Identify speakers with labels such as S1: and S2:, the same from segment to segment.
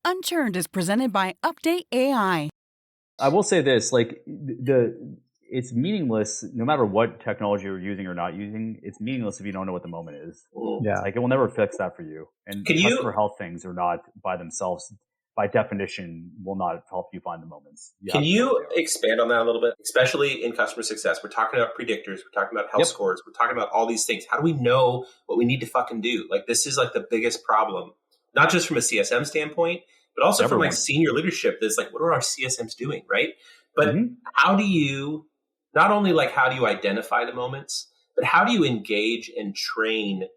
S1: Unchurned is presented by UpdateAI.
S2: I will say this, it's meaningless no matter what technology you're using or not using. It's meaningless if you don't know what the moment is.
S3: Yeah.
S2: Like, it will never fix that for you. And customer health things are not by themselves, by definition, will not help you find the moments.
S4: Can you expand on that a little bit? Especially in customer success. We're talking about predictors. We're talking about health scores. We're talking about all these things. How do we know what we need to fucking do? Like, this is like the biggest problem, not just from a CSM standpoint, but also from like senior leadership. That's like, what are our CSMs doing, right? But how do you, not only like how do you identify the moments, but how do you engage and train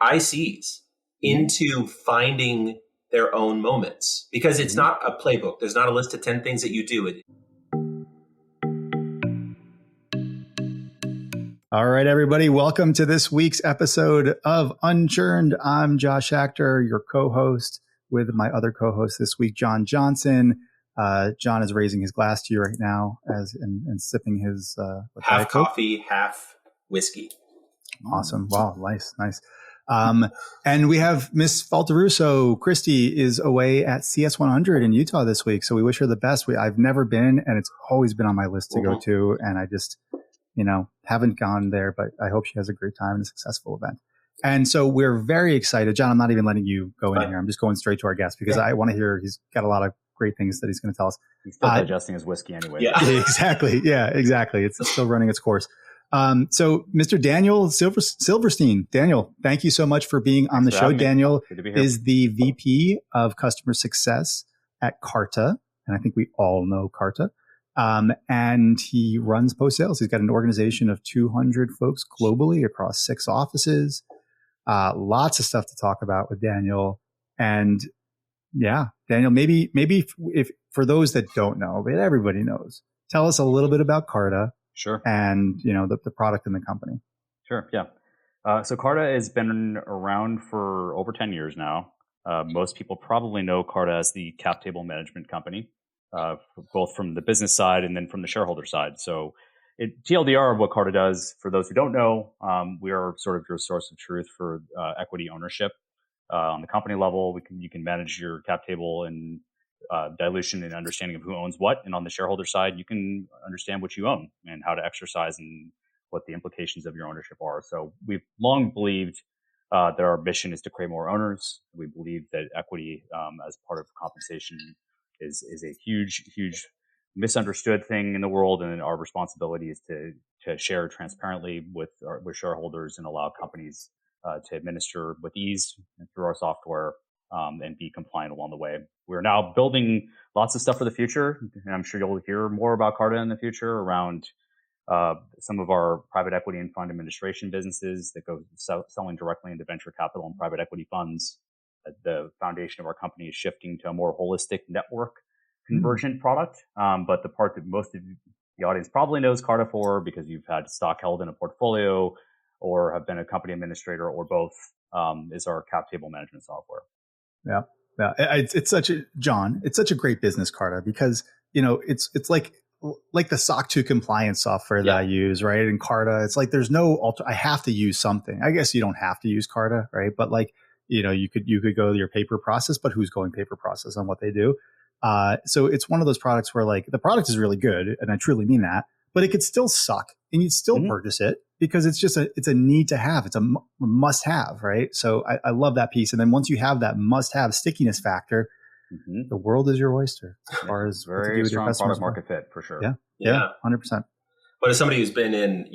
S4: ICs into finding their own moments? Because it's not a playbook. There's not a list of 10 things that you do.
S3: All right, everybody. Welcome to this week's episode of Unchurned. I'm Josh Schachter, your co-host, with my other co-host this week, John Johnson. John is raising his glass to you right now and sipping his
S4: half coffee, half whiskey.
S3: Awesome. Wow. Nice. And we have Miss Falteruso. Christy is away at CS100 in Utah this week. So we wish her the best. I've never been, and it's always been on my list to go to. And I just, haven't gone there, but I hope she has a great time and a successful event. And so we're very excited. John, I'm not even letting you go in here. I'm just going straight to our guest because I want to hear, he's got a lot of great things that he's going to tell us.
S2: He's still digesting his whiskey anyway.
S3: Yeah, exactly. Yeah, exactly. It's still running its course. So Mr. Daniel Silverstein. Daniel, thank you so much for being on the show. Daniel is the VP of Customer Success at Carta. And I think we all know Carta. And he runs post-sales. He's got an organization of 200 folks globally across 6 offices. Lots of stuff to talk about with Daniel. And yeah, Daniel, maybe if for those that don't know, but everybody knows, tell us a little bit about Carta.
S2: Sure.
S3: And, the product in the company.
S2: Sure. Yeah. So Carta has been around for over 10 years now. Most people probably know Carta as the cap table management company, both from the business side and then from the shareholder side. So TLDR of what Carta does, for those who don't know, we are sort of your source of truth for equity ownership. On the company level, you can manage your cap table and dilution and understanding of who owns what. And on the shareholder side, you can understand what you own and how to exercise and what the implications of your ownership are. So we've long believed that our mission is to create more owners. We believe that equity as part of compensation is a huge misunderstood thing in the world. And our responsibility is to share transparently with shareholders and allow companies to administer with ease through our software and be compliant along the way. We're now building lots of stuff for the future, and I'm sure you'll hear more about Carta in the future around some of our private equity and fund administration businesses that go selling directly into venture capital and private equity funds. The foundation of our company is shifting to a more holistic network convergent product. But the part that most of the audience probably knows Carta for, because you've had stock held in a portfolio or have been a company administrator or both, is our cap table management software.
S3: Yeah. It's such a great business, Carta, because, it's like the SOC 2 compliance software that I use, right? And Carta, it's like, there's no I have to use something. I guess you don't have to use Carta, right? But you could go to your paper process, but who's going paper process on what they do? So it's one of those products where the product is really good, and I truly mean that, but it could still suck and you'd still purchase it because it's a need to have. It's a must have, right? So I love that piece. And then once you have that must have stickiness factor, the world is your oyster as far as
S2: very strong product market fit for sure.
S3: Yeah. 100%.
S4: But as somebody who's been in,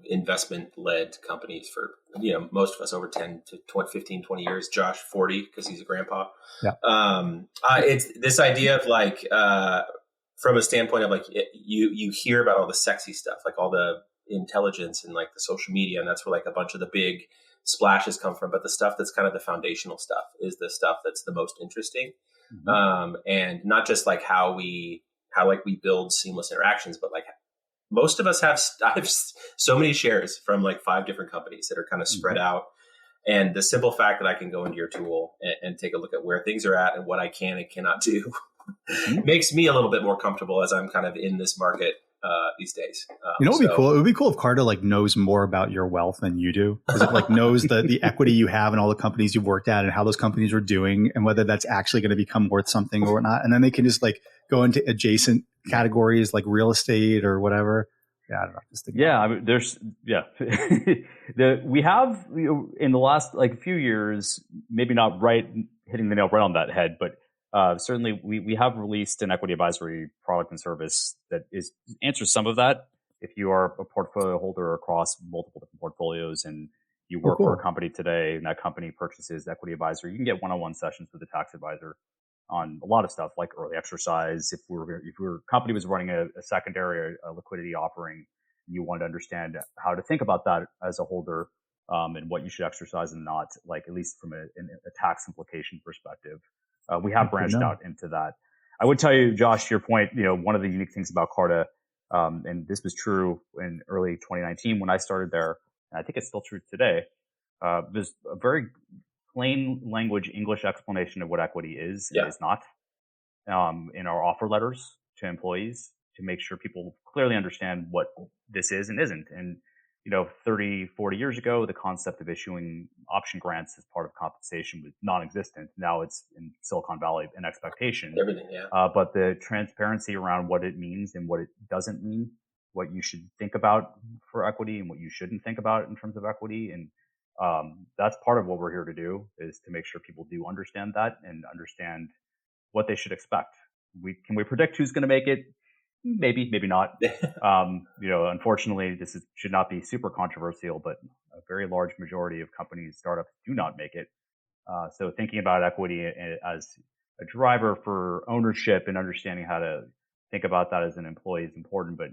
S4: investment led companies for, most of us over 10 to 15, 20 years, Josh 40, because he's a grandpa.
S3: Yeah.
S4: It's this idea of from a standpoint of you hear about all the sexy stuff, like all the intelligence and the social media, and that's where a bunch of the big splashes come from. But the stuff that's kind of the foundational stuff is the stuff that's the most interesting. And not just how we build seamless interactions, but most of us I have so many shares from 5 different companies that are kind of spread out. And the simple fact that I can go into your tool and take a look at where things are at and what I can and cannot do makes me a little bit more comfortable as I'm kind of in this market these days.
S3: You know what would be cool? It would be cool if Carta like knows more about your wealth than you do. Because it like knows the equity you have in all the companies you've worked at and how those companies are doing and whether that's actually going to become worth something or not. And then they can just like go into adjacent categories like real estate or whatever. Yeah, I don't know. Just
S2: I mean, we have in the last like few years, maybe not hitting the nail right on that head, but certainly we have released an equity advisory product and service that answers some of that. If you are a portfolio holder across multiple different portfolios and you work for a company today and that company purchases equity advisory, you can get one-on-one sessions with a tax advisor on a lot of stuff like early exercise. If your company was running a secondary a liquidity offering, you want to understand how to think about that as a holder, and what you should exercise and not, like at least from a tax implication perspective. We have branched out into that. I would tell you, Josh, to your point, one of the unique things about Carta, and this was true in early 2019 when I started there, and I think it's still true today. There's a very plain language English explanation of what equity is and is not in our offer letters to employees to make sure people clearly understand what this is and isn't. And 30, 40 years ago, the concept of issuing option grants as part of compensation was non-existent. Now it's in Silicon Valley an expectation.
S4: Everything,
S2: but the transparency around what it means and what it doesn't mean, what you should think about for equity and what you shouldn't think about in terms of equity. And that's part of what we're here to do, is to make sure people do understand that and understand what they should expect. Can we predict who's going to make it? Maybe, maybe not. Unfortunately, should not be super controversial, but a very large majority of companies, startups, do not make it. So thinking about equity as a driver for ownership and understanding how to think about that as an employee is important, but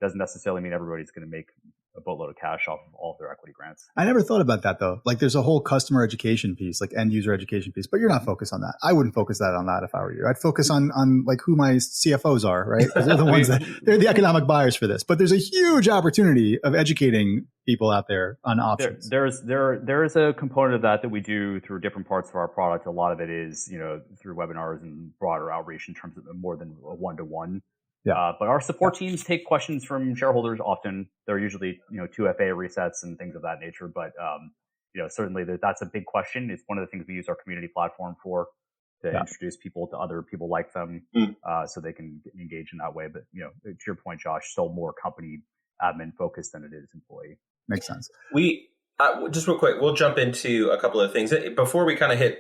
S2: doesn't necessarily mean everybody's going to make a boatload of cash off of all of their equity grants.
S3: I never thought about that though. Like there's a whole customer education piece, like end user education piece, but you're not focused on that. I wouldn't focus on that if I were you. I'd focus on like who my CFOs are, right? Because they're the ones they're the economic buyers for this. But there's a huge opportunity of educating people out there on options.
S2: There is a component of that we do through different parts of our product. A lot of it is, through webinars and broader outreach in terms of more than a one-to-one.
S3: Yeah.
S2: But our support teams take questions from shareholders often. They're usually, 2FA resets and things of that nature. But, certainly that's a big question. It's one of the things we use our community platform for, to introduce people to other people like them, so they can engage in that way. But, to your point, Josh, still more company admin focused than it is employee.
S3: Makes sense.
S4: We, just real quick, we'll jump into a couple of things. Before we kind of hit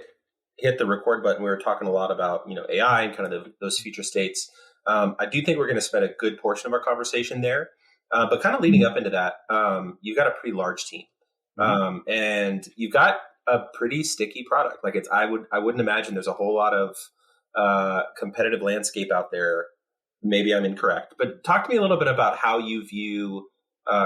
S4: the record button, we were talking a lot about, AI and kind of those future states. I do think we're going to spend a good portion of our conversation there, but kind of leading up into that, you've got a pretty large team, and you've got a pretty sticky product. Like I wouldn't imagine there's a whole lot of competitive landscape out there. Maybe I'm incorrect, but talk to me a little bit about how you view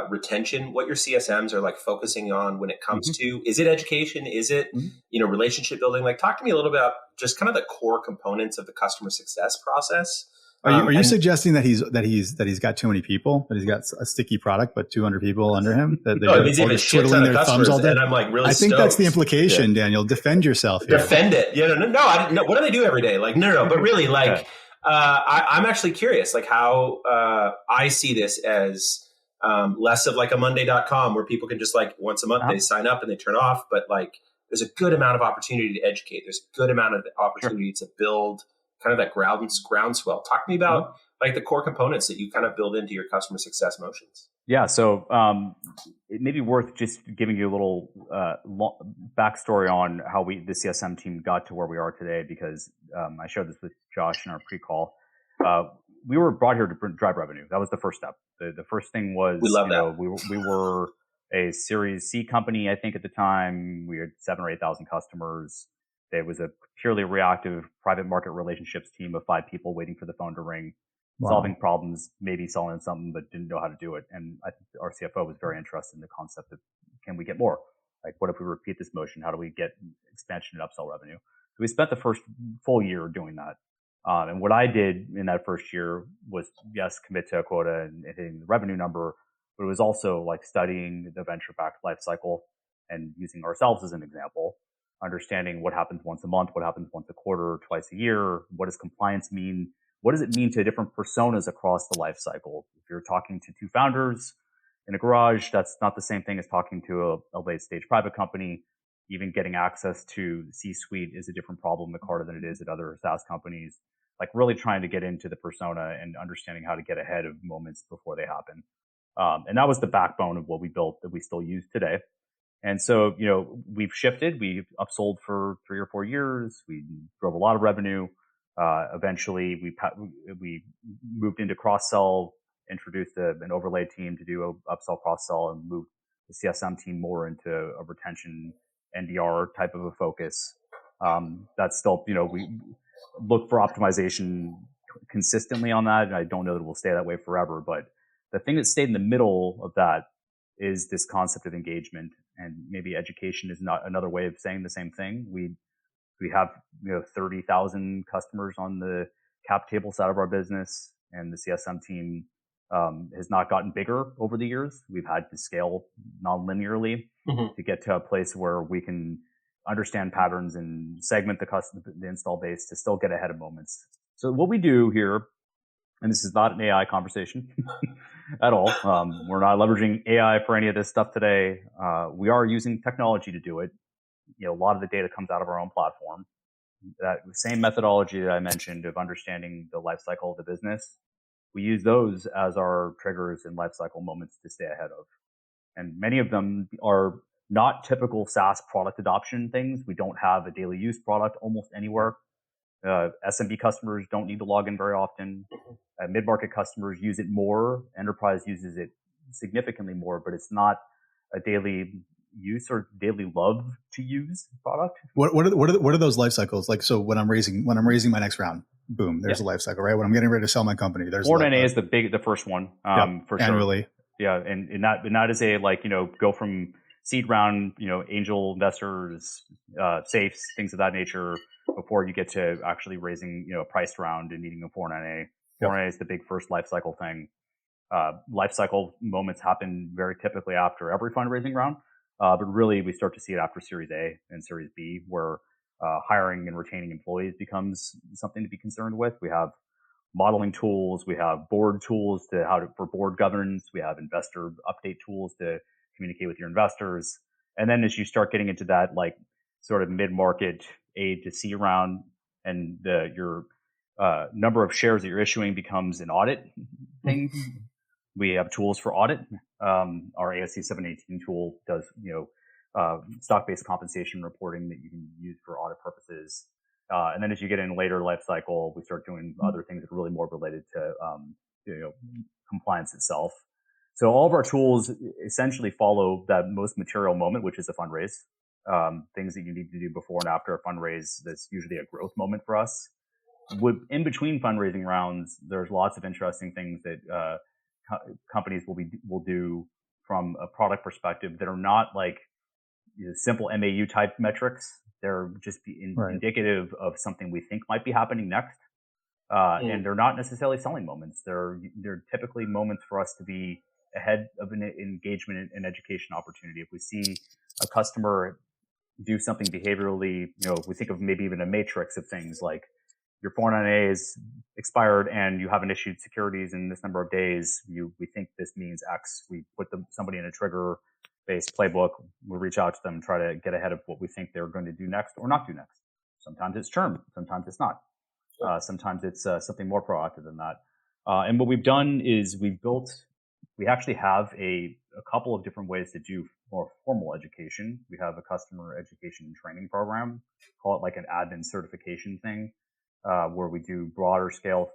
S4: retention, what your CSMs are like focusing on when it comes to, is it education? Is it, relationship building? Like talk to me a little bit about just kind of the core components of the customer success process.
S3: Are you suggesting that he's got too many people, that he's got a sticky product, but 200 people under him? That
S4: no, it means he has twiddling their thumbs all day. And I'm like really.
S3: I think that's the implication, Daniel. Defend yourself here.
S4: Defend it. Yeah, no. I didn't know. What do they do every day? Like no. But really, like, I'm actually curious, like how I see this as less of like a Monday.com where people can just like once a month they sign up and they turn off, but like there's a good amount of opportunity to educate. There's a good amount of opportunity to build kind of that groundswell. Talk to me about like the core components that you kind of build into your customer success motions.
S2: Yeah. So it may be worth just giving you a little backstory on how the CSM team got to where we are today, because I shared this with Josh in our pre-call. We were brought here to drive revenue. That was the first step. The first thing was,
S4: we love that.
S2: We were a Series C company, I think at the time. We had 7,000 or 8,000 customers. It was a purely reactive private market relationships team of 5 people waiting for the phone to ring, solving problems, maybe selling something, but didn't know how to do it. And I think our CFO was very interested in the concept of, can we get more? Like, what if we repeat this motion? How do we get expansion and upsell revenue? So we spent the first full year doing that. And what I did in that first year was, yes, commit to a quota and hitting the revenue number, but it was also like studying the venture-backed lifecycle and using ourselves as an example, understanding what happens once a month, what happens once a quarter, twice a year. What does compliance mean? what does it mean to different personas across the life cycle? If you're talking to two founders in a garage, that's not the same thing as talking to a late stage private company. Even getting access to C-suite is a different problem at Carta than it is at other SaaS companies. Like really trying to get into the persona and understanding how to get ahead of moments before they happen. And that was the backbone of what we built that we still use today. And so, we've shifted. We've upsold for 3 or 4 years. We drove a lot of revenue. Eventually, we moved into cross-sell, introduced an overlay team to do a upsell cross-sell, and moved the CSM team more into a retention NDR type of a focus. That's still, we look for optimization consistently on that. And I don't know that it will stay that way forever, but the thing that stayed in the middle of that is this concept of engagement, and maybe education is not another way of saying the same thing. We have 30,000 customers on the cap table side of our business, and the CSM team has not gotten bigger over the years. We've had to scale non-linearly to get to a place where we can understand patterns and segment the install base to still get ahead of moments. So what we do here, and this is not an AI conversation at all. We're not leveraging AI for any of this stuff today. We are using technology to do it. A lot of the data comes out of our own platform. That same methodology that I mentioned of understanding the life cycle of the business, we use those as our triggers and life cycle moments to stay ahead of. And many of them are not typical SaaS product adoption things. We don't have a daily use product almost anywhere. SMB customers don't need to log in very often. Mid-market customers use it more. Enterprise uses it significantly more, but it's not a daily use or daily love to use product.
S3: What are those life cycles like? So when I'm raising my next round, boom, there's a life cycle, right? When I'm getting ready to sell my company, there's
S2: 498 is the first one, for sure.
S3: Annually.
S2: Yeah, and that is a go from seed round, angel investors, safes, things of that nature, before you get to actually raising, a priced round and needing a 498. 498 is the big first life cycle thing. Life cycle moments happen very typically after every fundraising round. But really, we start to see it after Series A and Series B, where hiring and retaining employees becomes something to be concerned with. We have modeling tools, we have board tools for board governance, we have investor update tools to communicate with your investors. And then as you start getting into that sort of mid-market A to C round, and your number of shares that you're issuing becomes an audit thing. We have tools for audit. Our ASC 718 tool does, stock-based compensation reporting that you can use for audit purposes. And then as you get in later life cycle, we start doing other things that are really more related to, compliance itself. So all of our tools essentially follow that most material moment, which is a fundraise. Things that you need to do before and after a fundraise. That's usually a growth moment for us. In between fundraising rounds, there's lots of interesting things that companies will do from a product perspective that are not simple MAU type metrics. They're just indicative of something we think might be happening next. And they're not necessarily selling moments. They're typically moments for us to be ahead of an engagement and education opportunity. If we see a customer do something behaviorally, we think of maybe even a matrix of things like your 498 is expired and you haven't issued securities in this number of days. We think this means X. We put somebody in a trigger-based playbook. We reach out to them and try to get ahead of what we think they're going to do next or not do next. Sometimes it's churn. Sometimes it's not. Sometimes it's something more proactive than that. And what we've done is we actually have a couple of different ways to do more formal education. We have a customer education and training program, call it like an admin certification thing, where we do broader scale,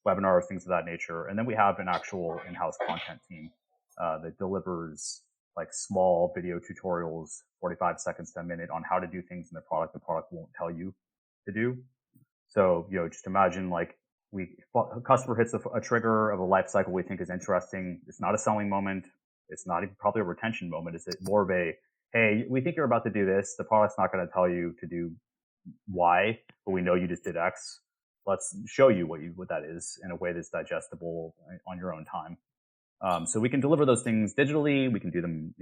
S2: webinars, things of that nature. And then we have an actual in-house content team that delivers small video tutorials, 45 seconds to a minute, on how to do things in the product won't tell you to do. So, just imagine a customer hits a trigger of a life cycle we think is interesting. It's not a selling moment. It's not even probably a retention moment. It's more of a, hey, we think you're about to do this. The product's not going to tell you to do Y, but we know you just did X. Let's show you what that is in a way that's digestible on your own time. So we can deliver those things digitally. We can do them,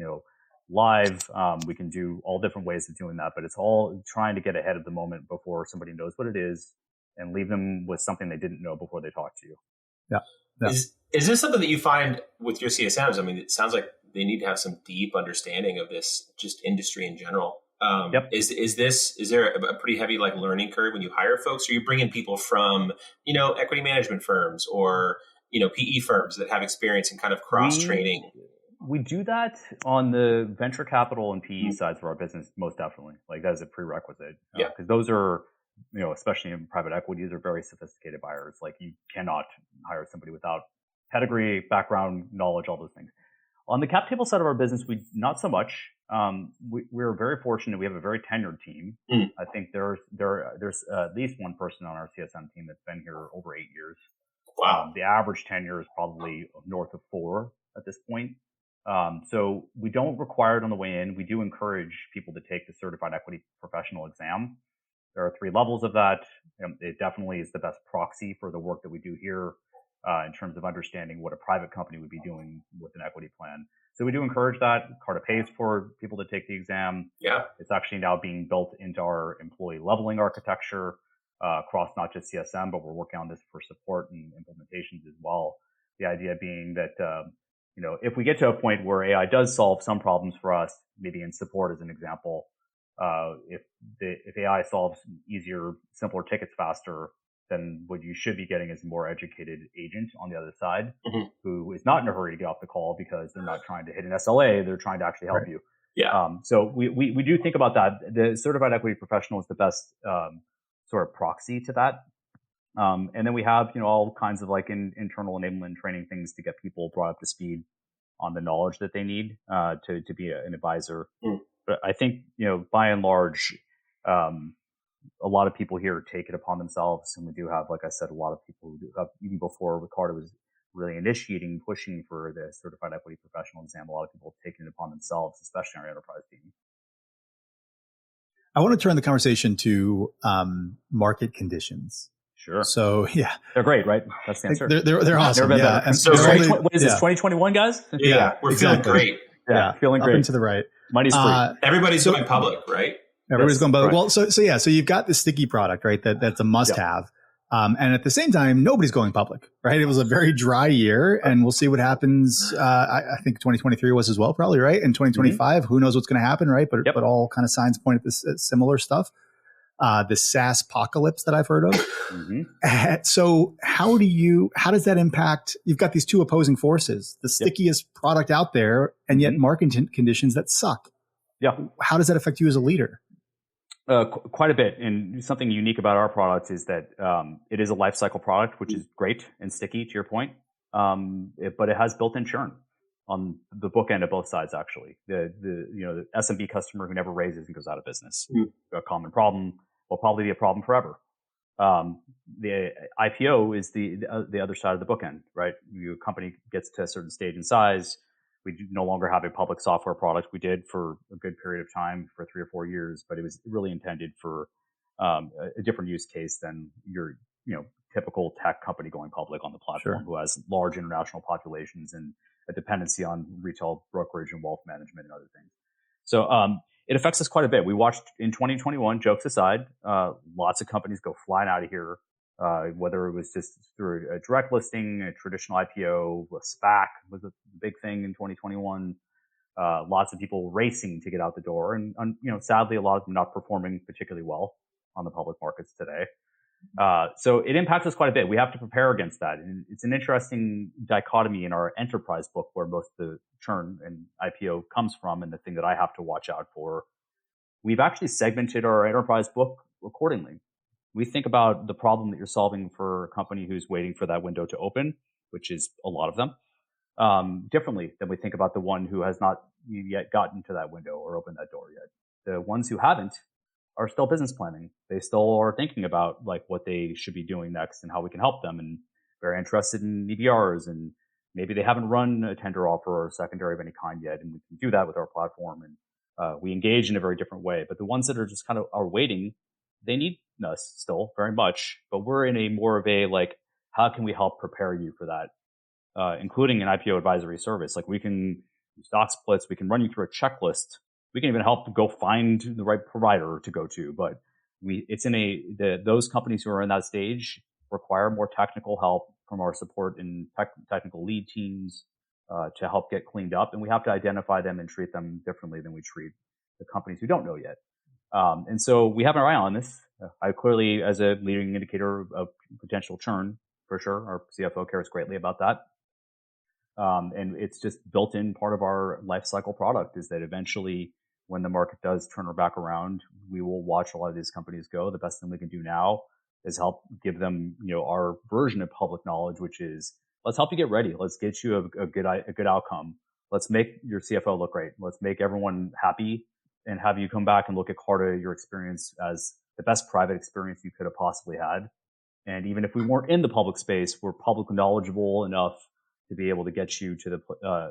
S2: live. We can do all different ways of doing that, but it's all trying to get ahead of the moment before somebody knows what it is and leave them with something they didn't know before they talked to you.
S3: Yeah. Yeah.
S4: Is this something that you find with your CSMs? I mean, it sounds like they need to have some deep understanding of this, just industry in general.
S2: Yep.
S4: Is there a pretty heavy like learning curve when you hire folks? Or you bring in people from, equity management firms or, PE firms that have experience in kind of cross training?
S2: We do that on the venture capital and PE sides of our business, most definitely. Like that is a prerequisite. Because those are, especially in private equities, are very sophisticated buyers. Like you cannot hire somebody without pedigree, background, knowledge, all those things. On the cap table side of our business, we not so much. We're very fortunate. We have a very tenured team. I think there's at least one person on our CSM team that's been here over 8 years.
S4: Wow.
S2: The average tenure is probably north of 4 at this point. So we don't require it on the way in. We do encourage people to take the certified equity professional exam. There are 3 levels of that. It definitely is the best proxy for the work that we do here in terms of understanding what a private company would be doing with an equity plan. So we do encourage that. Carta pays for people to take the exam.
S4: Yeah.
S2: It's actually now being built into our employee leveling architecture across not just CSM, but we're working on this for support and implementations as well. The idea being that, if we get to a point where AI does solve some problems for us, maybe in support as an example, if AI solves easier, simpler tickets faster, then what you should be getting is a more educated agent on the other side who is not in a hurry to get off the call because they're not trying to hit an SLA. They're trying to actually help you.
S4: Yeah.
S2: So we do think about that. The certified equity professional is the best sort of proxy to that. And then we have, all kinds of like internal enablement training things to get people brought up to speed on the knowledge that they need to be an advisor. But I think, by and large, a lot of people here take it upon themselves. And we do have, like I said, a lot of people who do have, even before Carta was really initiating, pushing for the certified equity professional exam, a lot of people have taken it upon themselves, especially our enterprise team.
S3: I want to turn the conversation to market conditions.
S2: Sure.
S3: So yeah,
S2: they're great, right? That's the answer.
S3: They're awesome. Yeah.
S2: And so what is this, 2021, guys?
S4: Yeah, we're feeling great.
S2: Yeah, feeling great.
S3: Up and to the right.
S2: Money's free.
S4: Everybody's going public, right?
S3: Everybody's going public.
S2: Right.
S3: Well, so you've got this sticky product, right? That's a must-have. And at the same time, nobody's going public, right? It was a very dry year, and we'll see what happens. I think 2023 was as well, probably, right? In 2025, who knows what's going to happen, right? But all kind of signs point at this similar stuff. The SaaS apocalypse that I've heard of. So how does that impact? You've got these two opposing forces, the stickiest product out there, and yet market conditions that suck.
S2: Yeah.
S3: How does that affect you as a leader?
S2: Quite a bit. And something unique about our product is that it is a lifecycle product, which is great and sticky to your point. But it has built-in churn on the book end of both sides, actually. The SMB customer who never raises and goes out of business. A common problem will probably be a problem forever. The IPO is the other side of the bookend, right? Your company gets to a certain stage in size. We no longer have a public software product. We did for a good period of time, for 3 or 4 years, but it was really intended for a different use case than your typical tech company going public on the platform, who has large international populations and a dependency on retail brokerage and wealth management and other things. So it affects us quite a bit. We watched in 2021, jokes aside, lots of companies go flying out of here. Whether it was just through a direct listing, a traditional IPO, a SPAC was a big thing in 2021. Lots of people racing to get out the door, and sadly, a lot of them not performing particularly well on the public markets today. So it impacts us quite a bit. We have to prepare against that, and it's an interesting dichotomy in our enterprise book, where most of the churn and IPO comes from, and the thing that I have to watch out for. We've actually segmented our enterprise book accordingly. We think about the problem that you're solving for a company who's waiting for that window to open, which is a lot of them, differently than we think about the one who has not yet gotten to that window or opened that door yet. The ones who haven't are still business planning. They still are thinking about like what they should be doing next and how we can help them, and very interested in EBRs, and maybe they haven't run a tender offer or a secondary of any kind yet, and we can do that with our platform, and we engage in a very different way. But the ones that are just kind of are waiting, they need us still very much, but we're in a more of a like, how can we help prepare you for that, including an IPO advisory service. Like we can do stock splits, we can run you through a checklist, we can even help go find the right provider to go to. But those companies who are in that stage require more technical help from our support and technical lead teams to help get cleaned up. And we have to identify them and treat them differently than we treat the companies who don't know yet. And so we have our eye on this. I clearly, as a leading indicator of potential churn, for sure, our CFO cares greatly about that. And it's just built in part of our lifecycle product is that eventually when the market does turn back around, we will watch a lot of these companies go. The best thing we can do now is help give them, our version of public knowledge, which is let's help you get ready. Let's get you a good outcome. Let's make your CFO look great. Let's make everyone happy and have you come back and look at Carta, your experience as the best private experience you could have possibly had. And even if we weren't in the public space, we're publicly knowledgeable enough to be able to get you to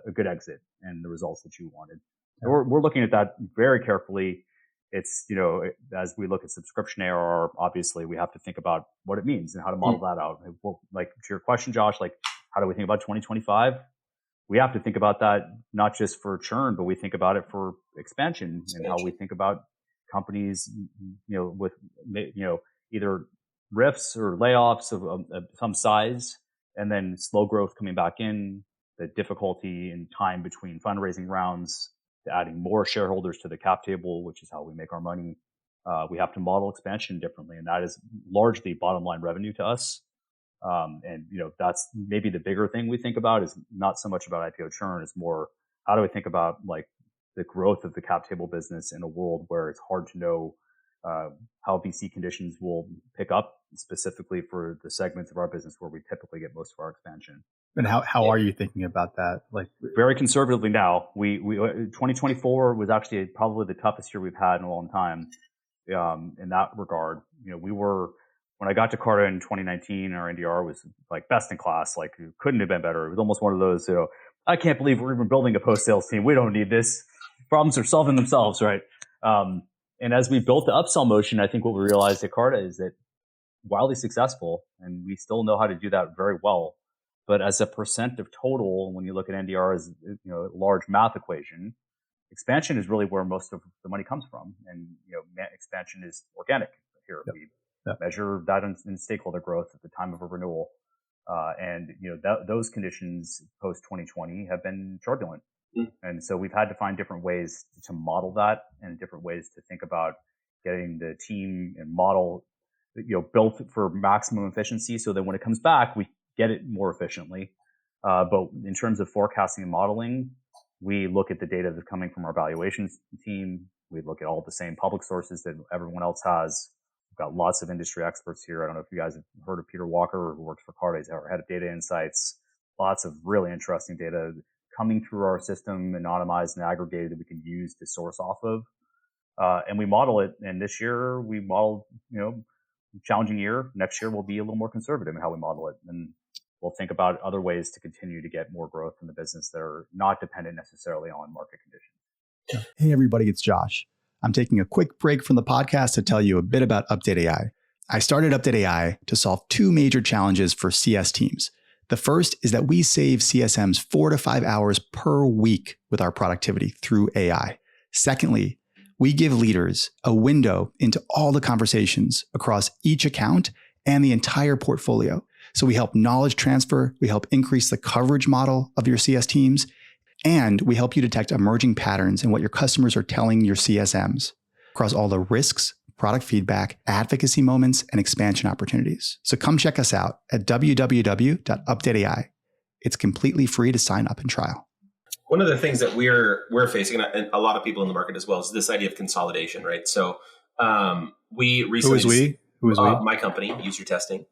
S2: a good exit and the results that you wanted. And we're looking at that very carefully. It's, as we look at subscription ARR, obviously we have to think about what it means and how to model that out. Well, like to your question, Josh, like how do we think about 2025? We have to think about that not just for churn, but we think about it for expansion and how we think about companies, with, either rifts or layoffs of some size and then slow growth coming back in, the difficulty in time between fundraising rounds, to adding more shareholders to the cap table, which is how we make our money. We have to model expansion differently, and that is largely bottom line revenue to us. And that's maybe the bigger thing we think about is not so much about IPO churn. It's more, how do we think about like the growth of the cap table business in a world where it's hard to know how VC conditions will pick up, specifically for the segments of our business where we typically get most of our expansion.
S3: And how are you thinking about that? Like
S2: very conservatively now. We 2024 was actually probably the toughest year we've had in a long time. In that regard, when I got to Carta in 2019, our NDR was like best in class. Like it couldn't have been better. It was almost one of those, I can't believe we're even building a post sales team. We don't need this. Problems are solving themselves, right? And as we built the upsell motion, I think what we realized at Carta is that wildly successful, and we still know how to do that very well. But as a percent of total, when you look at NDR as a large math equation, expansion is really where most of the money comes from, and expansion is organic here. Yep. We measure that in stakeholder growth at the time of a renewal, and those conditions post 2020 have been turbulent. And so we've had to find different ways to model that and different ways to think about getting the team and model, built for maximum efficiency so that when it comes back, we get it more efficiently. But in terms of forecasting and modeling, we look at the data that's coming from our valuations team. We look at all the same public sources that everyone else has. We've got lots of industry experts here. I don't know if you guys have heard of Peter Walker, who works for Carta. He's our head of data insights. Lots of really interesting data coming through our system, anonymized and aggregated, that we can use to source off of. And we model it. And this year we modeled, challenging year. Next year we'll be a little more conservative in how we model it. And we'll think about other ways to continue to get more growth in the business that are not dependent necessarily on market conditions.
S3: Hey, everybody, it's Josh. I'm taking a quick break from the podcast to tell you a bit about UpdateAI. I started UpdateAI to solve two major challenges for CS teams. The first is that we save CSMs 4 to 5 hours per week with our productivity through AI. Secondly, we give leaders a window into all the conversations across each account and the entire portfolio. So we help knowledge transfer, we help increase the coverage model of your CS teams, and we help you detect emerging patterns in what your customers are telling your CSMs across all the risks, product feedback, advocacy moments, and expansion opportunities. So come check us out at www.updateai. It's completely free to sign up and trial.
S4: One of the things that we're facing, and a lot of people in the market as well, is this idea of consolidation, right? So we recently...
S3: Who is we?
S4: My company, User Testing.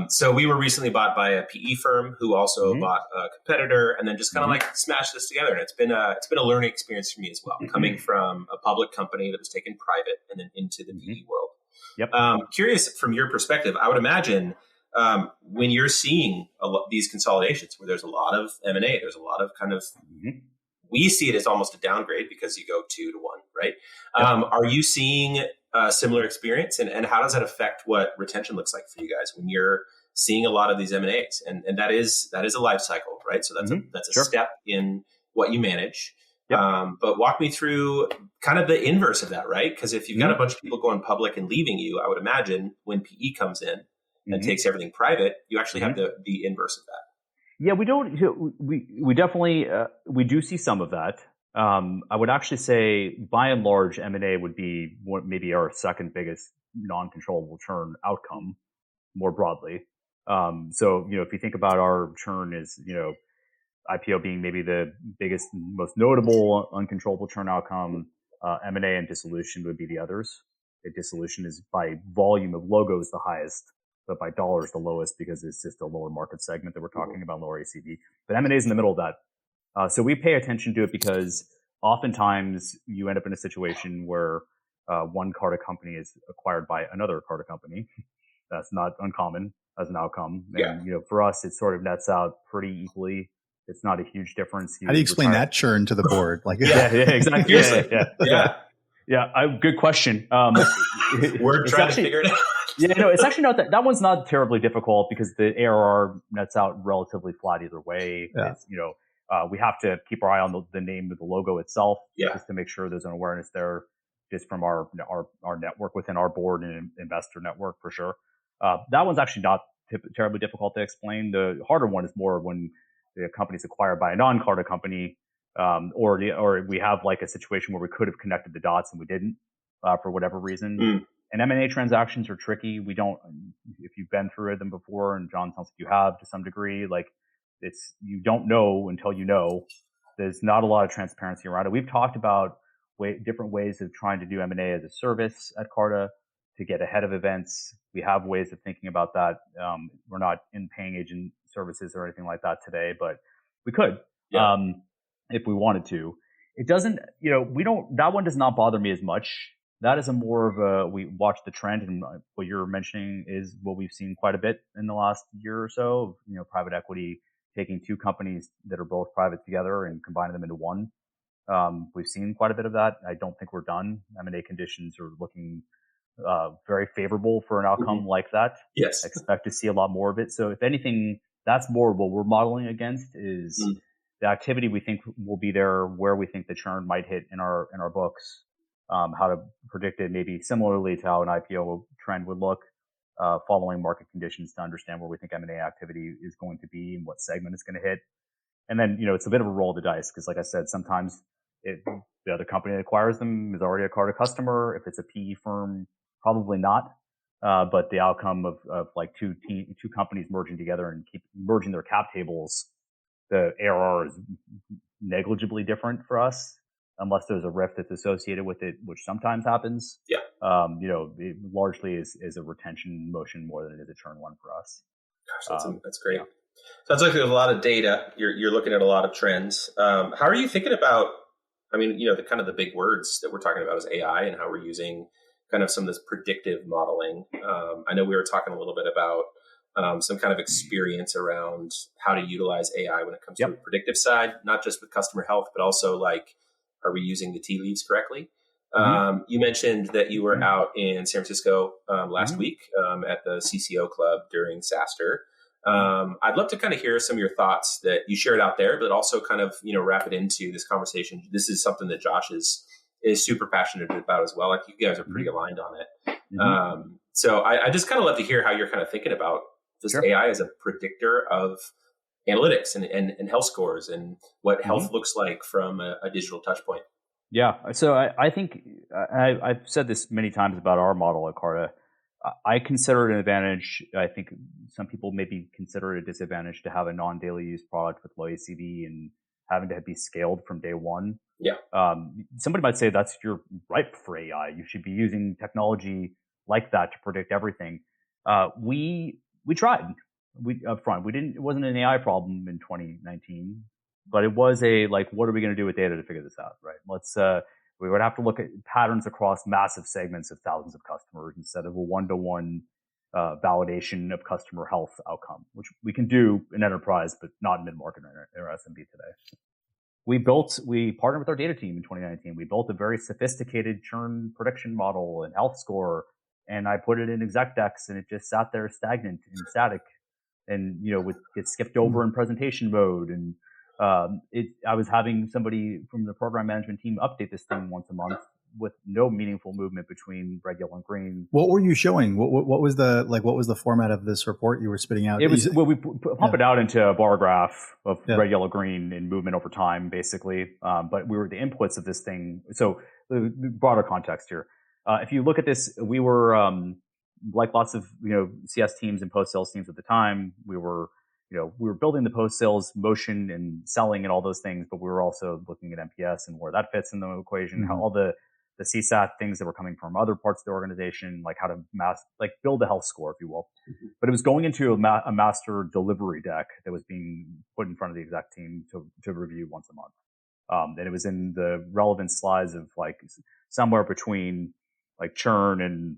S4: So we were recently bought by a PE firm who also bought a competitor, and then just kind of like smashed this together. And it's been a learning experience for me as well, coming from a public company that was taken private and then into the PE world.
S2: Yep.
S4: Curious from your perspective, I would imagine when you're seeing these consolidations where there's a lot of M&A, there's a lot of kind of, we see it as almost a downgrade because you go 2 to 1, right? Yep. Are you seeing a similar experience, and how does that affect what retention looks like for you guys when you're seeing a lot of these M&As? And that is a life cycle, right? So that's a
S2: Sure.
S4: step in what you manage.
S2: Yep.
S4: But walk me through kind of the inverse of that, right? Because if you've got a bunch of people going public and leaving you, I would imagine when PE comes in and takes everything private, you actually have the inverse of that.
S2: Yeah, we don't. We definitely we do see some of that. I would actually say, by and large, M&A would be maybe our second biggest non-controllable churn outcome, more broadly. So if you think about our churn is IPO being maybe the biggest, most notable uncontrollable churn outcome, M&A and dissolution would be the others. Dissolution is by volume of logos the highest, but by dollars the lowest, because it's just a lower market segment that we're talking about, lower ACV. But M&A is in the middle of that. So we pay attention to it because oftentimes you end up in a situation where one Carta company is acquired by another Carta company. That's not uncommon as an outcome. And, for us, it sort of nets out pretty equally. It's not a huge difference.
S3: How do you explain that churn to the board? Like,
S2: yeah, exactly. Good question.
S4: We're trying to figure it out.
S2: It's actually not that one's not terribly difficult because the ARR nets out relatively flat either way.
S3: Yeah.
S2: It's, we have to keep our eye on the name of the logo itself, just to make sure there's an awareness there, just from our network within our board and investor network for sure. That one's actually not terribly difficult to explain. The harder one is more when the company's acquired by a non-Carta company, or we have like a situation where we could have connected the dots and we didn't for whatever reason. And M&A transactions are tricky. We don't, if you've been through them before, and John sounds like you have to some degree, like you don't know until you know. There's not a lot of transparency around it. We've talked about different ways of trying to do M&A as a service at Carta to get ahead of events. We have ways of thinking about that. We're not in paying agent services or anything like that today, but we could if we wanted to. It doesn't, that one does not bother me as much. That is we watch the trend, and what you're mentioning is what we've seen quite a bit in the last year or so. Private equity taking two companies that are both private together and combining them into one. We've seen quite a bit of that. I don't think we're done. M&A conditions are looking very favorable for an outcome like that.
S4: Yes.
S2: I expect to see a lot more of it. So if anything, that's more what we're modeling against is the activity we think will be there, where we think the churn might hit in our books, how to predict it maybe similarly to how an IPO trend would look, following market conditions to understand where we think M&A activity is going to be and what segment it's going to hit. And then, it's a bit of a roll of the dice because, like I said, sometimes the other company that acquires them is already a Carta customer. If it's a PE firm, probably not. But the outcome of like two companies merging together and keep merging their cap tables, the ARR is negligibly different for us, unless there's a rift that's associated with it, which sometimes happens.
S4: Yeah.
S2: It largely is a retention motion more than it is a churn one for us.
S4: Gosh, that's great. Yeah. Sounds like there's a lot of data. You're looking at a lot of trends. How are you thinking about, the kind of the big words that we're talking about is AI and how we're using kind of some of this predictive modeling. I know we were talking a little bit about some kind of experience around how to utilize AI when it comes to the predictive side, not just with customer health, but also like, are we using the tea leaves correctly? You mentioned that you were out in San Francisco last week at the CCO Club during Schachter. I'd love to kind of hear some of your thoughts that you shared out there, but also kind of, wrap it into this conversation. This is something that Josh is super passionate about as well. Like you guys are pretty aligned on it. So I just kind of love to hear how you're kind of thinking about just AI as a predictor of analytics and health scores and what health looks like from a digital touch point.
S2: Yeah. So I think I've said this many times about our model at Carta. I consider it an advantage. I think some people maybe consider it a disadvantage to have a non-daily use product with low ACV and having to be scaled from day one.
S4: Yeah.
S2: Somebody might say you're ripe for AI. You should be using technology like that to predict everything. We tried. Up front, it wasn't an AI problem in 2019, but it was what are we going to do with data to figure this out, right? We would have to look at patterns across massive segments of thousands of customers instead of a one-to-one validation of customer health outcome, which we can do in enterprise, but not in mid-market or SMB today. We partnered with our data team in 2019. We built a very sophisticated churn prediction model and health score, and I put it in exec decks, and it just sat there stagnant and static, and would get skipped over in presentation mode, and I was having somebody from the program management team update this thing once a month with no meaningful movement between red, yellow, and green.
S3: What were you showing? What was the format of this report you were spitting out?
S2: It was we pump it out into a bar graph of red, yellow, green and movement over time, basically. But we were the inputs of this thing. So the broader context here. If you look at this, we were like lots of CS teams and post sales teams at the time. We were building the post sales motion and selling and all those things, but we were also looking at NPS and where that fits in the equation, how all the CSAT things that were coming from other parts of the organization, like how to build a health score, if you will. But it was going into a master delivery deck that was being put in front of the exec team to review once a month. And it was in the relevant slides of like somewhere between like churn and,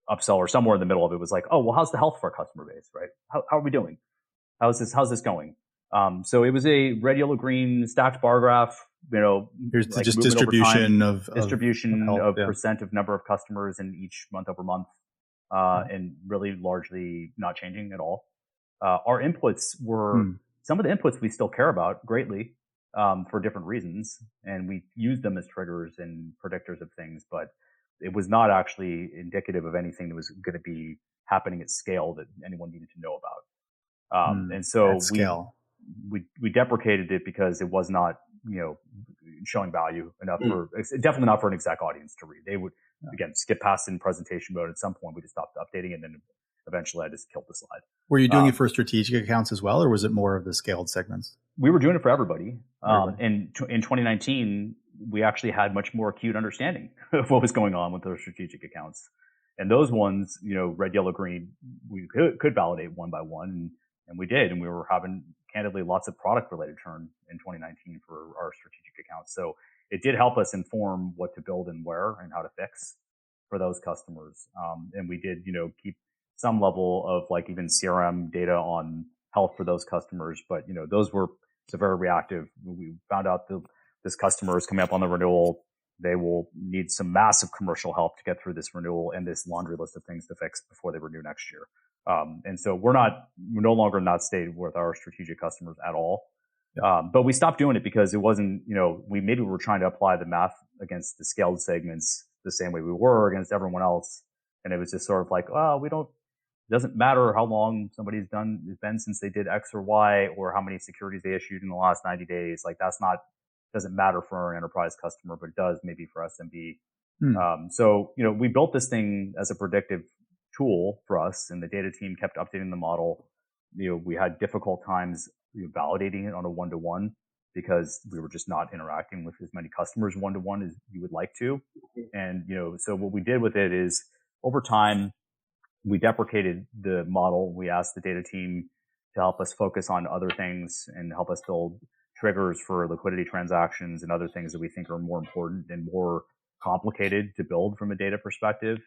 S2: upsell, or somewhere in the middle of it was like, oh, well, how's the health for our customer base, right? How are we doing? How's this going? So it was a red, yellow, green stacked bar graph.
S3: Here's
S2: like
S3: just distribution of
S2: health, percent of number of customers in each month over month, and really largely not changing at all. Our inputs were some of the inputs we still care about greatly for different reasons, and we use them as triggers and predictors of things, but it was not actually indicative of anything that was going to be happening at scale that anyone needed to know about. And so we deprecated it because it was not, showing value enough definitely not for an exec audience to read. They would, again, skip past it in presentation mode. At some point, we just stopped updating it, and then eventually I just killed the slide.
S3: Were you doing it for strategic accounts as well, or was it more of the scaled segments?
S2: We were doing it for everybody. In 2019, we actually had much more acute understanding of what was going on with those strategic accounts. And those ones, red, yellow, green, we could validate one by one. And we did. And we were having, candidly, lots of product-related churn in 2019 for our strategic accounts. So it did help us inform what to build and where and how to fix for those customers. And we did, keep some level of like even CRM data on health for those customers. But, those were very reactive. We found out that this customer is coming up on the renewal. They will need some massive commercial help to get through this renewal and this laundry list of things to fix before they renew next year. And so we're no longer in that state with our strategic customers at all. But we stopped doing it because it wasn't, maybe we were trying to apply the math against the scaled segments the same way we were against everyone else. And it was just sort of like, it doesn't matter how long somebody's been since they did X or Y, or how many securities they issued in the last 90 days. Like doesn't matter for an enterprise customer, but it does maybe for SMB. So, we built this thing as a predictive tool for us, and the data team kept updating the model. We had difficult times validating it on a one-to-one because we were just not interacting with as many customers one-to-one as you would like to. And, so what we did with it is over time, we deprecated the model. We asked the data team to help us focus on other things and help us build triggers for liquidity transactions and other things that we think are more important and more complicated to build from a data perspective.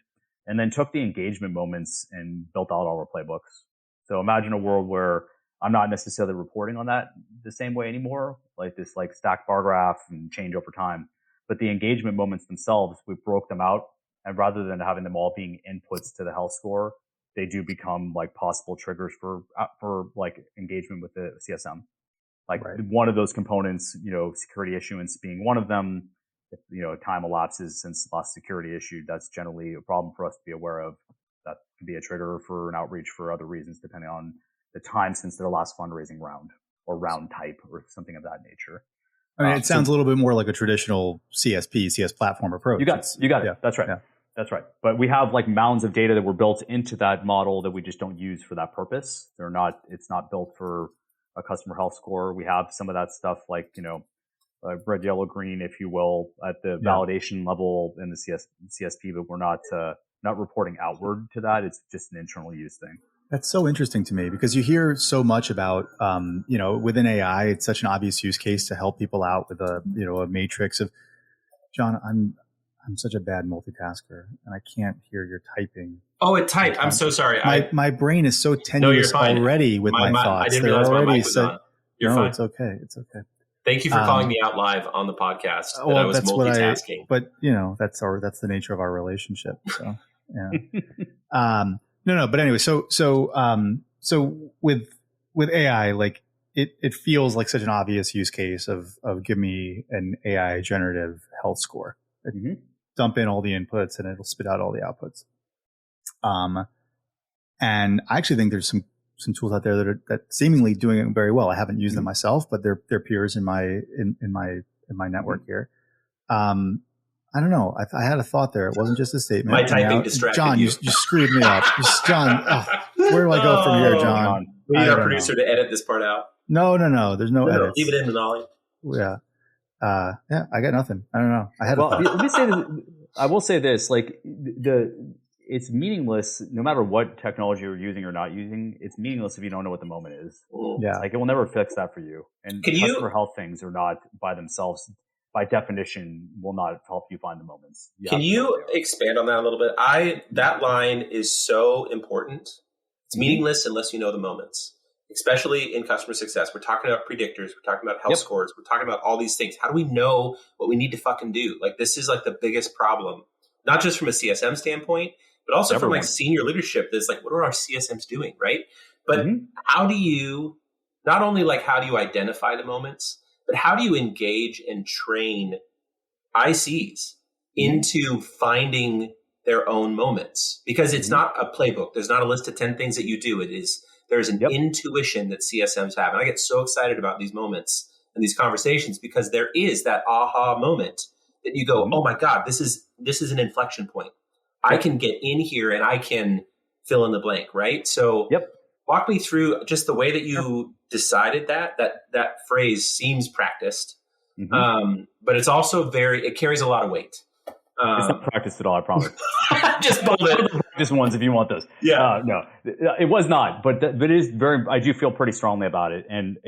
S2: And then took the engagement moments and built out all our playbooks. So imagine a world where I'm not necessarily reporting on that the same way anymore, like this stacked bar graph and change over time. But the engagement moments themselves, we broke them out. And rather than having them all being inputs to the health score, they do become like possible triggers for like engagement with the CSM. One of those components, security issuance being one of them. If, time elapses since the last security issued, that's generally a problem for us to be aware of. That could be a trigger for an outreach for other reasons, depending on the time since their last fundraising round or round type or something of that nature.
S3: I mean, it sounds a little bit more like a traditional CS platform approach.
S2: You got it. Yeah. That's right. Yeah. That's right. But we have like mounds of data that were built into that model that we just don't use for that purpose. It's not built for a customer health score. We have some of that stuff like, red, yellow, green, if you will, at the validation level in the CSP, but we're not reporting outward to that. It's just an internal use thing.
S3: That's so interesting to me because you hear so much about, within AI, it's such an obvious use case to help people out with a matrix of, John, I'm such a bad multitasker and I can't hear your typing.
S4: Oh, it typed. I'm so sorry.
S3: My brain is so tenuous already with my thoughts.
S4: I didn't realize my mic was on. You're fine.
S3: It's okay. It's okay.
S4: Thank you for calling me out live on the podcast. That I was multitasking.
S3: But that's the nature of our relationship. So yeah. No. But anyway, so with AI, like it feels like such an obvious use case of give me an AI generative health score. Dump in all the inputs and it'll spit out all the outputs. And I actually think there's some tools out there that seemingly doing it very well. I haven't used them myself, but they're peers in my network here. I don't know. I had a thought there. It wasn't just a statement.
S4: My typing distracted
S3: John, you screwed me up. John, where do I go from here, John?
S4: We need our producer to edit this part out.
S3: No. There's no edits.
S4: Leave it in, Denali.
S3: Yeah. I got nothing. I don't know. I had a thought.
S2: Let me say this. I will say this, like it's meaningless no matter what technology you're using or not using. It's meaningless if you don't know what the moment is.
S3: Yeah.
S2: Like it will never fix that for you. And customer health things are not by themselves, by definition, will not help you find the moments.
S4: Can you expand on that a little bit? That line is so important. It's meaningless unless you know the moments, especially in customer success. We're talking about predictors. We're talking about health scores. We're talking about all these things. How do we know what we need to fucking do? Like this is like the biggest problem, not just from a CSM standpoint, but also from like senior leadership. That's like, what are our CSMs doing, right? But how do you, not only like how do you identify the moments, but how do you engage and train ICs into finding their own moments? Because it's not a playbook. There's not a list of 10 things that you do. There's an intuition that CSMs have. And I get so excited about these moments and these conversations because there is that aha moment that you go, oh my God, this is an inflection point. I can get in here and I can fill in the blank, right? So walk me through just the way that you decided that phrase seems practiced, but it's also it carries a lot of weight.
S2: It's not practiced at all, I promise.
S4: Just bold it.
S2: Practice ones if you want those.
S4: Yeah.
S2: No, it was not, but it is very, I do feel pretty strongly about it. And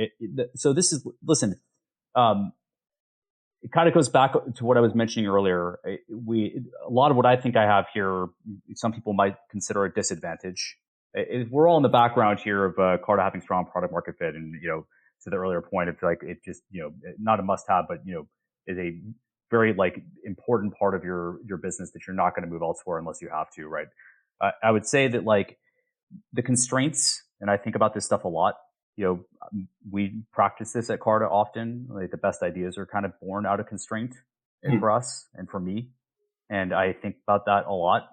S2: so this is, listen, it kind of goes back to what I was mentioning earlier. A lot of what I think I have here, some people might consider a disadvantage. We're all in the background here of Carta having strong product market fit, and to the earlier point, it's like it just not a must-have, but is a very like important part of your business that you're not going to move elsewhere unless you have to, right? I would say that like the constraints, and I think about this stuff a lot. We practice this at Carta often. Like the best ideas are kind of born out of constraint, and for us and for me, and I think about that a lot.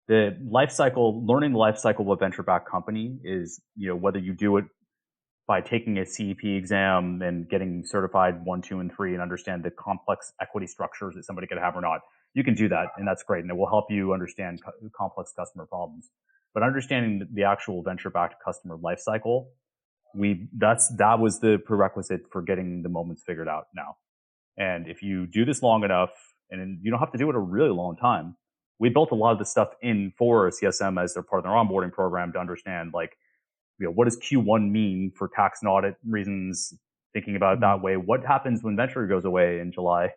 S2: The life cycle, learning the life cycle of a venture-backed company is, whether you do it by taking a CEP exam and getting certified 1, 2, and 3 and understand the complex equity structures that somebody could have or not, you can do that, and that's great, and it will help you understand complex customer problems. But understanding the actual venture-backed customer life cycle, that was the prerequisite for getting the moments figured out now. And if you do this long enough, and you don't have to do it a really long time, we built a lot of this stuff in for CSM as they're part of their onboarding program to understand, like, what does Q1 mean for tax and audit reasons, thinking about it that way. What happens when venture goes away in July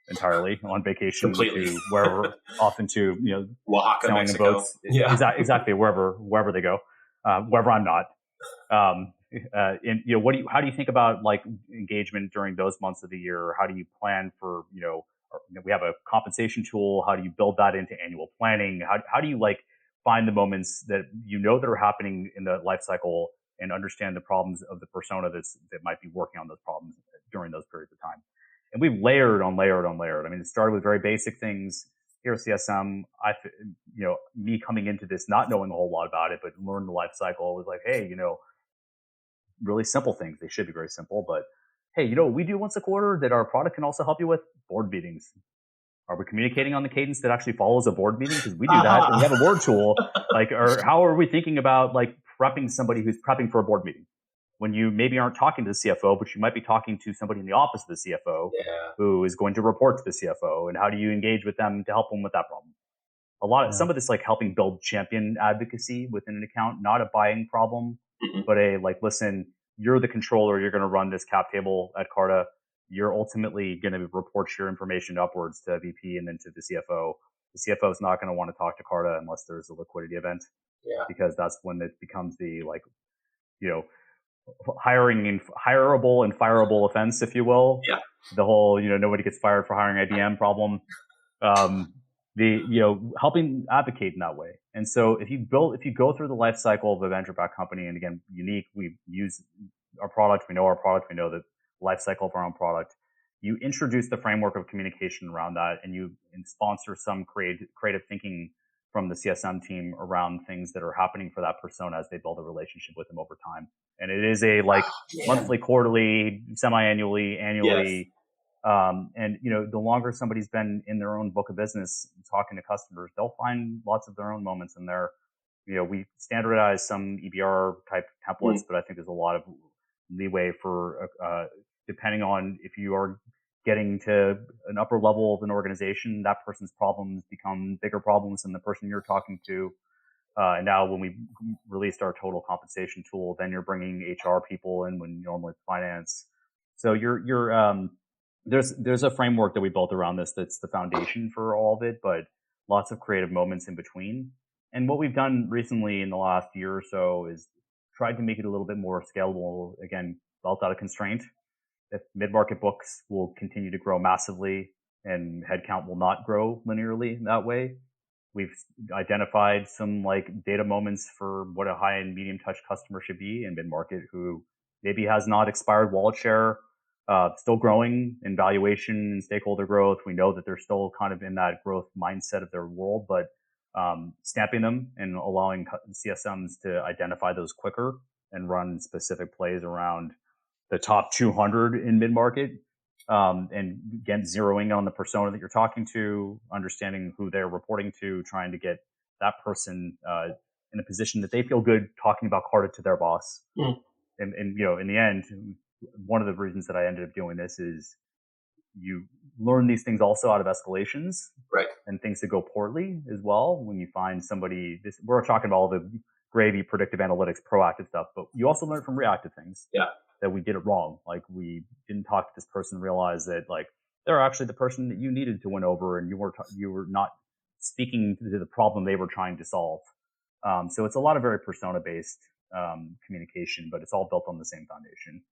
S2: entirely on vacation to wherever, often to,
S4: Oaxaca, Mexico.
S2: Boats. Yeah. Exactly. Wherever they go, wherever I'm not. And how do you think about like engagement during those months of the year? How do you plan for, we have a compensation tool. How do you build that into annual planning? How do you like find the moments that that are happening in the life cycle and understand the problems of the persona that might be working on those problems during those periods of time? And we've layered on layered on layered. I mean, it started with very basic things here at CSM. Me coming into this not knowing a whole lot about it, but learn the life cycle was like, hey, really simple things. They should be very simple, but hey, what we do once a quarter that our product can also help you with? Board meetings. Are we communicating on the cadence that actually follows a board meeting? Because we do that, and we have a board tool. Or how are we thinking about like prepping somebody who's prepping for a board meeting when you maybe aren't talking to the CFO, but you might be talking to somebody in the office of the CFO who is going to report to the CFO, and how do you engage with them to help them with that problem? Some of this like helping build champion advocacy within an account, not a buying problem, but listen, you're the controller, you're going to run this cap table at Carta. You're ultimately going to report your information upwards to VP and then to the CFO. The CFO is not going to want to talk to Carta unless there's a liquidity event, because that's when it becomes the hireable and fireable offense, if you will. Yeah. The whole nobody gets fired for hiring IBM problem. Helping advocate in that way. And so if you go through the life cycle of a venture-backed company, and again, unique, we use our product, we know the lifecycle of our own product. You introduce the framework of communication around that, and sponsor some creative thinking from the CSM team around things that are happening for that persona as they build a relationship with them over time. And it is a monthly, quarterly, semi-annually, annually. Yes. And the longer somebody's been in their own book of business talking to customers, they'll find lots of their own moments in there. We standardize some EBR type templates, but I think there's a lot of leeway for, depending on if you are getting to an upper level of an organization, that person's problems become bigger problems than the person you're talking to. And now when we released our total compensation tool, then you're bringing HR people in when normally it's finance. So there's a framework that we built around this that's the foundation for all of it, but lots of creative moments in between. And what we've done recently in the last year or so is tried to make it a little bit more scalable. Again, built out of constraint. If mid-market books will continue to grow massively and headcount will not grow linearly that way, we've identified some data moments for what a high and medium touch customer should be in mid-market who maybe has not expired wallet share, still growing in valuation and stakeholder growth. We know that they're still kind of in that growth mindset of their world, but stamping them and allowing CSMs to identify those quicker and run specific plays around the top 200 in mid-market, and again, zeroing on the persona that you're talking to, understanding who they're reporting to, trying to get that person in a position that they feel good talking about Carta to their boss. And in the end, one of the reasons that I ended up doing this is you learn these things also out of escalations, right? And things that go poorly as well. When you find somebody, we're talking about all the gravy, predictive analytics, proactive stuff, but you also learn from reactive things. Yeah. That we did it wrong. We didn't talk to this person, realize that they're actually the person that you needed to win over, and you were not speaking to the problem they were trying to solve. So it's a lot of very persona-based communication, but it's all built on the same foundation.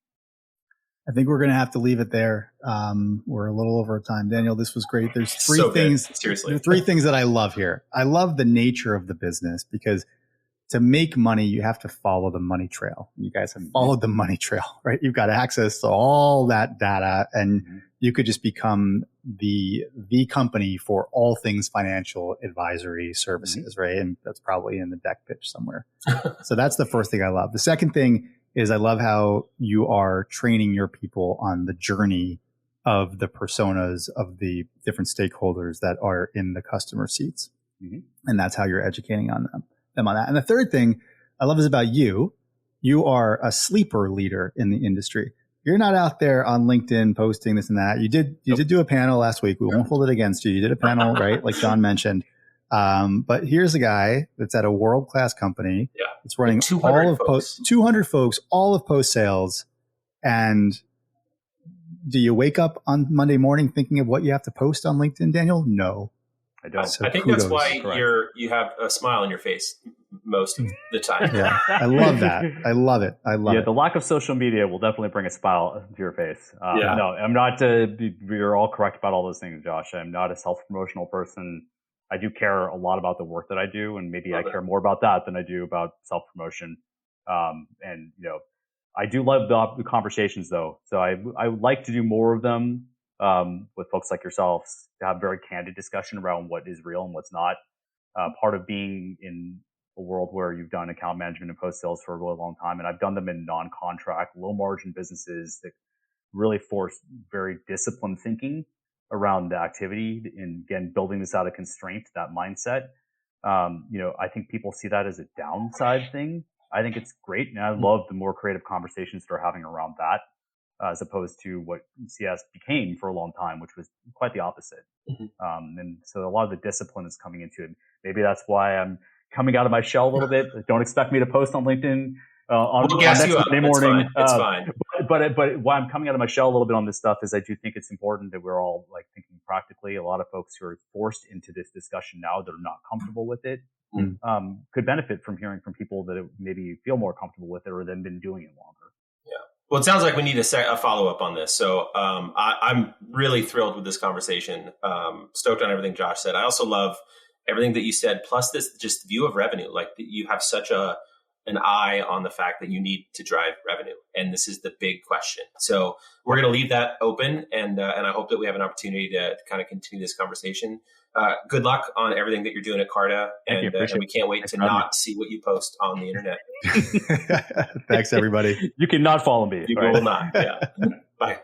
S3: I think we're going to have to leave it there. We're a little over time. Daniel, this was great. There's three things. Seriously, three things that I love here. I love the nature of the business because to make money, you have to follow the money trail. You guys have followed the money trail, right? You've got access to all that data, and you could just become the company for all things financial advisory services, right? And that's probably in the deck pitch somewhere. So that's the first thing I love. The second thing is I love how you are training your people on the journey of the personas of the different stakeholders that are in the customer seats. And that's how you're educating on them on that. And the third thing I love is about you. You are a sleeper leader in the industry. You're not out there on LinkedIn posting this and that. You did do a panel last week. We won't hold it against you. You did a panel, right? Like John mentioned. But here's a guy that's at a world-class company. Yeah. It's running all of 200 folks, all of post sales. And do you wake up on Monday morning thinking of what you have to post on LinkedIn, Daniel? No.
S4: I don't. So I think that's why you have a smile on your face most of the time.
S3: Yeah, I love that. I love it.
S2: Yeah, the lack of social media will definitely bring a smile to your face. No, I'm not. You're all correct about all those things, Josh. I'm not a self-promotional person. I do care a lot about the work that I do, and maybe I care more about that than I do about self-promotion. And I do love the conversations though. So I would like to do more of them. With folks like yourselves to have very candid discussion around what is real and what's not. Part of being in a world where you've done account management and post sales for a really long time, and I've done them in non-contract, low margin businesses that really force very disciplined thinking around the activity, and again, building this out of constraint, that mindset. I think people see that as a downside thing. I think it's great, and I love the more creative conversations that are having around that, as opposed to what CS became for a long time, which was quite the opposite. And so a lot of the discipline is coming into it. Maybe that's why I'm coming out of my shell a little bit. Don't expect me to post on LinkedIn on next Monday morning.
S4: It's fine.
S2: But why I'm coming out of my shell a little bit on this stuff is I do think it's important that we're all thinking practically. A lot of folks who are forced into this discussion now that are not comfortable with it could benefit from hearing from people that maybe feel more comfortable with it or then been doing it longer.
S4: Well, it sounds like we need a follow-up on this. So I'm really thrilled with this conversation. Stoked on everything Josh said. I also love everything that you said, plus this just view of revenue. You have such a an eye on the fact that you need to drive revenue. And this is the big question. So we're going to leave that open. And I hope that we have an opportunity to kind of continue this conversation. Good luck on everything that you're doing at Carta. And we can't wait to not see what you post on the internet.
S3: Thanks, everybody.
S2: You cannot follow me.
S4: You will not. Yeah. Bye.